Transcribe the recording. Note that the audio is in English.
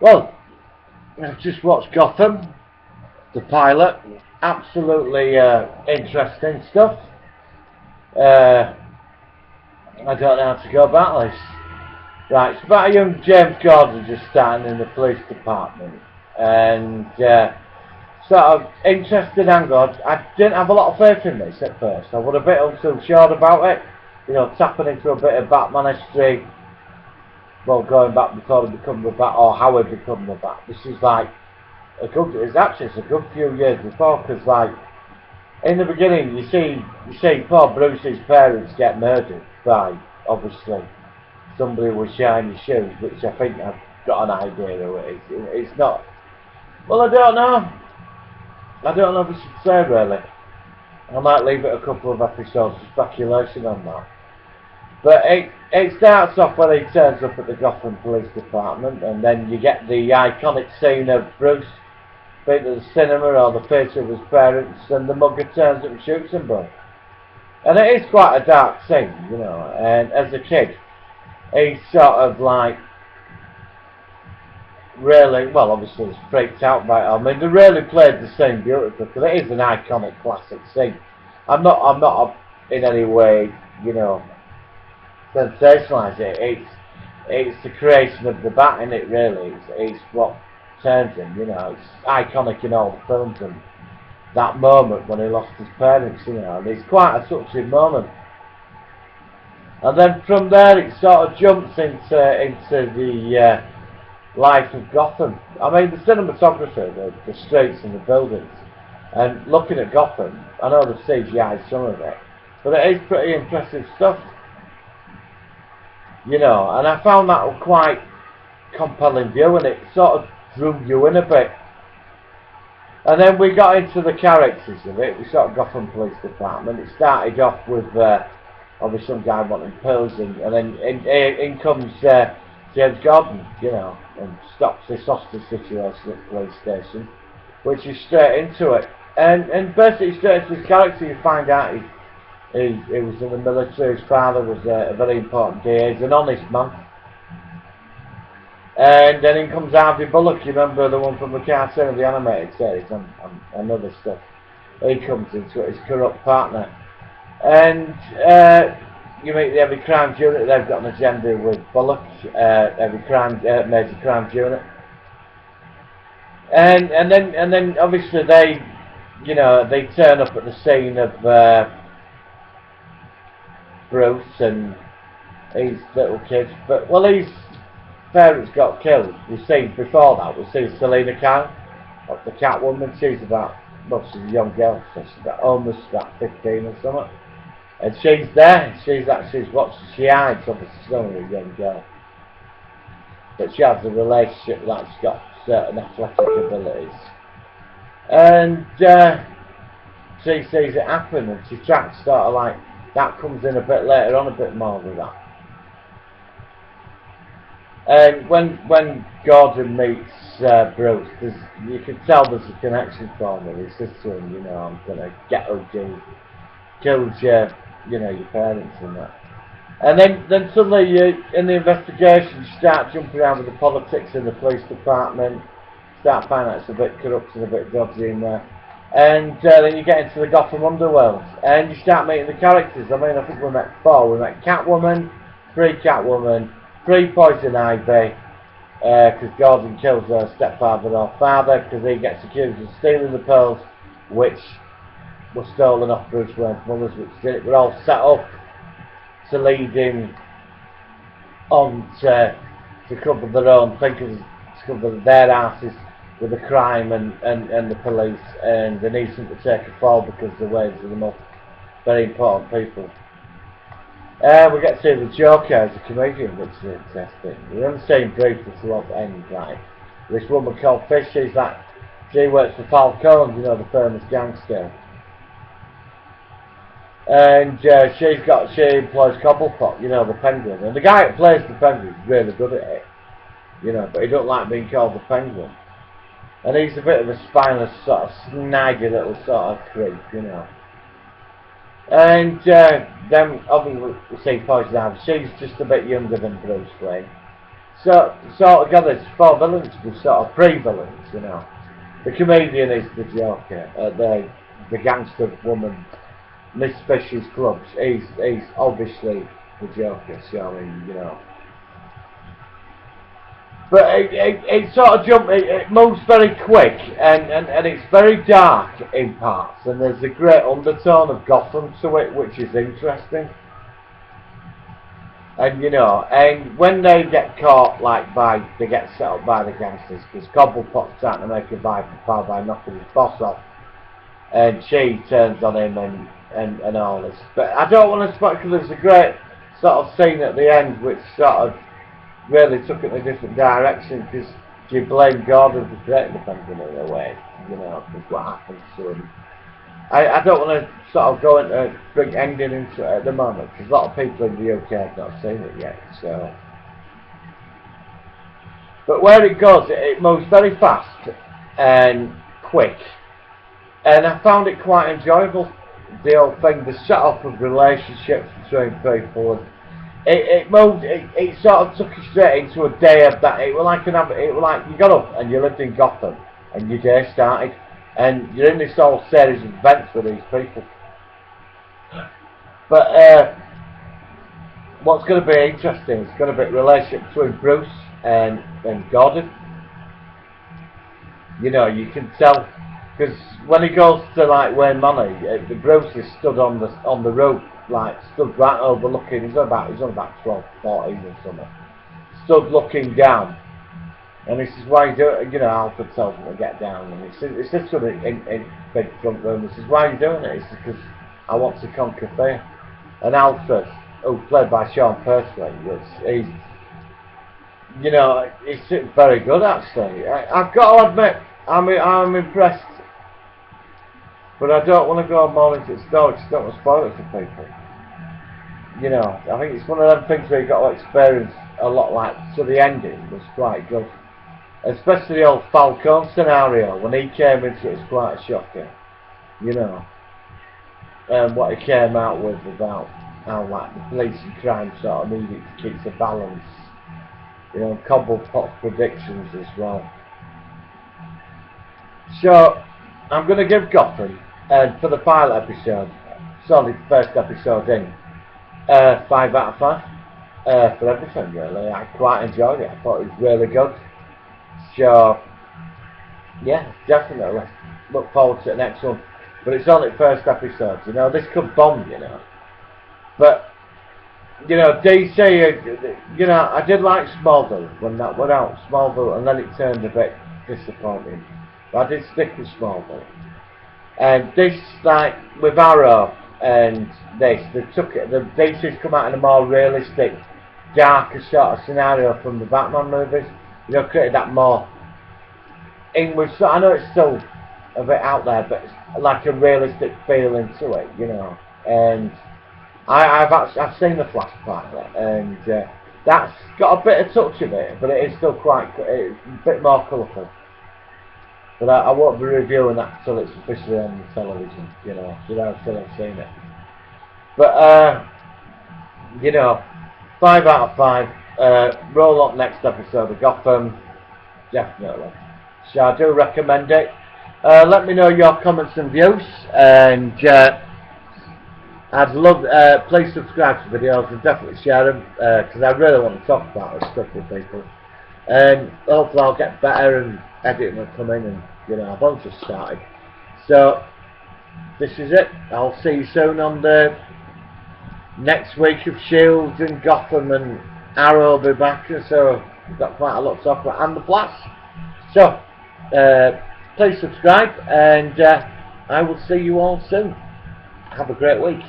Well, I've just watched Gotham, the pilot. Absolutely interesting stuff. Uh, I don't know how to go about this. Right, it's about a young James Gordon just starting in the police department. And sort of interesting angle. I didn't have a lot of faith in this at first. I was a bit unsure about it. You know, tapping into a bit of Batman history. Well, going back before he become the Bat, or how he become the Bat. This is like it's a good few years before, because like in the beginning you see poor Bruce's parents get murdered by obviously somebody with shiny shoes, which I think I've got an idea who it is. It's not. Well, I don't know. I don't know if I should say really. I might leave it a couple of episodes of speculation on that. But it starts off when he turns up at the Gotham Police Department, and then you get the iconic scene of Bruce being at the cinema or the theatre of his parents, and the mugger turns up and shoots him both. And it is quite a dark scene, you know. And as a kid, he's sort of like really, well, obviously he's freaked out by it. I mean, they really played the scene beautifully, because it is an iconic classic scene. I'm not in any way, you know, sensationalise it. It's the creation of the Bat in it, really. It's what turns him, you know. It's iconic in all the films, and that moment when he lost his parents, you know, and it's quite a touching moment. And then from there it sort of jumps into the life of Gotham. I mean, the cinematography, the streets and the buildings, and looking at Gotham, I know the CGI some of it, but it is pretty impressive stuff, you know. And I found that quite compelling view, and it sort of drew you in a bit. And then we got into the characters of it. We sort of Gotham Police Department. It started off with obviously some guy wanting pills, and then in comes James Gordon, you know, and stops this hostage situation at the police station, which is straight into it. And basically straight into his character, you find out he was in the military. His father was a very important DA. He's an honest man. And then in comes Harvey Bullock. You remember the one from the cartoon of the animated series and other stuff. He comes into it, his corrupt partner. And you meet the Heavy Crimes Unit. They've got an agenda with Bullock, Major Crimes Unit. And then obviously they, you know, they turn up at the scene of Bruce and his little kids. But well, his parents got killed. We've seen before that. We've seen Selena Kyle, the Catwoman. She's about, well, she's a young girl, so she's almost about 15 or something. And she's there. She hides. Obviously, she's only a young girl, but she has a relationship that she's got certain athletic abilities, and she sees it happen, and she tries to sort of like, that comes in a bit later on, a bit more with that. And when Gordon meets Bruce, you can tell there's a connection for me. He says to him, you know, I'm gonna get OG, killed you know, your parents and that. And then suddenly in the investigation you start jumping around with the politics in the police department, start finding out it's a bit corrupt and a bit dodgy in there. And then you get into the Gotham underworld, and you start meeting the characters. I mean, I think we met four. We met Catwoman, Catwoman, Poison Ivy, because Gordon kills her stepfather or father, because he gets accused of stealing the pearls, which were stolen off Bruce Wayne's mother's, which were all set up to lead him on to cover their own thinkers, to cover their asses with the crime and the police, and they need them to take a fall because the Waynes are the most very important people. We get to see the Joker as a comedian, which is interesting. We're on the same brief as towards the end, right? This woman called Fish, she works for Falcone, you know, the famous gangster. And she employs Cobblepot, you know, the Penguin. And the guy that plays the Penguin is really good at it, you know, but he don't like being called the Penguin. And he's a bit of a spineless, sort of snaggy little sort of creep, you know. And then obviously we see Poison Ivy. She's just a bit younger than Bruce Wayne. So sort of got this 4 villains with sort of pre-villains, you know. The comedian is the Joker. The gangster woman, Miss Fisher's clubs. He's obviously the Joker. So I mean, you know. But it sort of it moves very quick and it's very dark in parts, and there's a great undertone of Gotham to it, which is interesting. And you know, and when they get caught, they get set up by the gangsters, because Cobblepot's trying to make a foul by knocking his boss off, and she turns on him and all this. But I don't want to spoil, because there's a great sort of scene at the end which sort of really took it in a different direction, because you blame Gordon for creating the Penguin in a way, you know, because what happens to him. I don't want to sort of go into bring ending into it at the moment, because a lot of people in the UK have not seen it yet. So, but where it goes, it moves very fast and quick, and I found it quite enjoyable. The whole thing, the set up of relationships between people, and it moved. It sort of took you straight into a day of that. It was like you got up and you lived in Gotham, and your day started, and you're in this whole series of events with these people. But what's going to be interesting is going to be a relationship between Bruce and Gordon. You know, you can tell, because when he goes to like win money, Bruce is stood on the rope, like stood right overlooking. He's on about 12, 14 or something. Stood looking down, and he says, "Why you do it?" You know, Alfred tells him to get down, and he says, "It's this sort of in big front room." He says, "Why are you doing it?" He says, "Because I want to conquer fear." And Alfred, who played by Sean Pertwee, he's very good actually. I've got to admit, I'm impressed. But I don't want to go more into the story, because I don't want to spoil it for people. You know, I think it's one of them things where you've got to experience a lot, like, so the ending was quite good. Especially the old Falcone scenario, when he came into it, was quite shocking. You know. And what he came out with about how, like, the police and crime sort of needed to keep the balance. You know, Cobblepot's predictions as well. So, I'm going to give Gotham, and for the pilot episode, sorry, first episode in, 5 out of 5 for everything really. I quite enjoyed it. I thought it was really good. So, yeah, definitely look forward to the next one. But it's only first episode, you know, this could bomb, you know. But, you know, DC, you know, I did like Smallville when that went out, Smallville, and then it turned a bit disappointing. But I did stick with Smallville. And this, like, with Arrow and this, they took it, the DC's come out in a more realistic, darker sort of scenario from the Batman movies. You know, created that more English, so I know it's still a bit out there, but it's like a realistic feeling to it, you know. And I've seen the Flash pilot, and that's got a bit of touch of it, but it is still it's a bit more colourful. But I won't be reviewing that until it's officially on the television, you know, so I've still seen it. But, you know, 5 out of 5. Roll up next episode of Gotham, definitely. So I do recommend it. Let me know your comments and views, and I'd love, please subscribe to videos and definitely share them, because I really want to talk about this stuff with people. And hopefully I'll get better and editing will come in, and you know, I've only just started. So this is it. I'll see you soon on the next week of Shield and Gotham, and Arrow will be back, so we've got quite a lot to talk about, and the Flash. So please subscribe, and I will see you all soon. Have a great week.